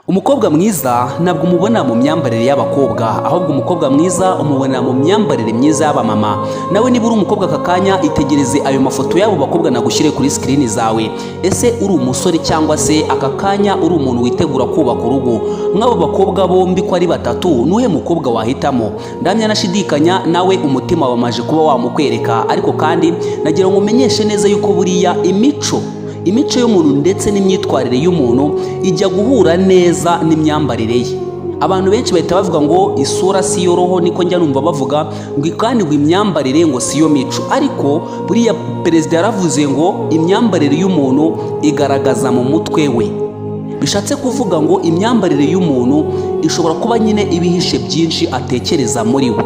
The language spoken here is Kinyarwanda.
Umukobwa mwiza ntabwo umubona mu myambarire y'abakobwa, ahubwo umukobwa mwiza umubona mu myambarire myiza y'abamama. Nawe niba uri umukobwa aka kanya itegereze ayo mafoto y'abo bakobwa nagushyire kuri screen zawe. Ese uri umusore cyangwa se aka kanya uri umuntu witegura kubaka urugo? Mw'abo bakobwa bombi ko ari batatu, nuhe mukobwa wahitamo? Ndamya nashidikanya nawe umutima wamaje kuba wamukwereka, ariko kandi nagira ngo umenyeshe neza yuko buriya imico y'umuntu ndetse n'imyitwarire y'umuntu ijya guhura neza n'imyambarire ye. Abantu benshi bahita bavuga ngo isura si yo roho, niko njya numva bavuga ngo kandi ngo imyambarire ngo si yo mico. Ariko buriya perezida yaravuze ngo imyambarire y'umuntu igaragaza mu mutwe we. Bishatse kuvuga ngo imyambarire y'umuntu ishobora kuba nyine ibihishe byinshi atekereza muri we.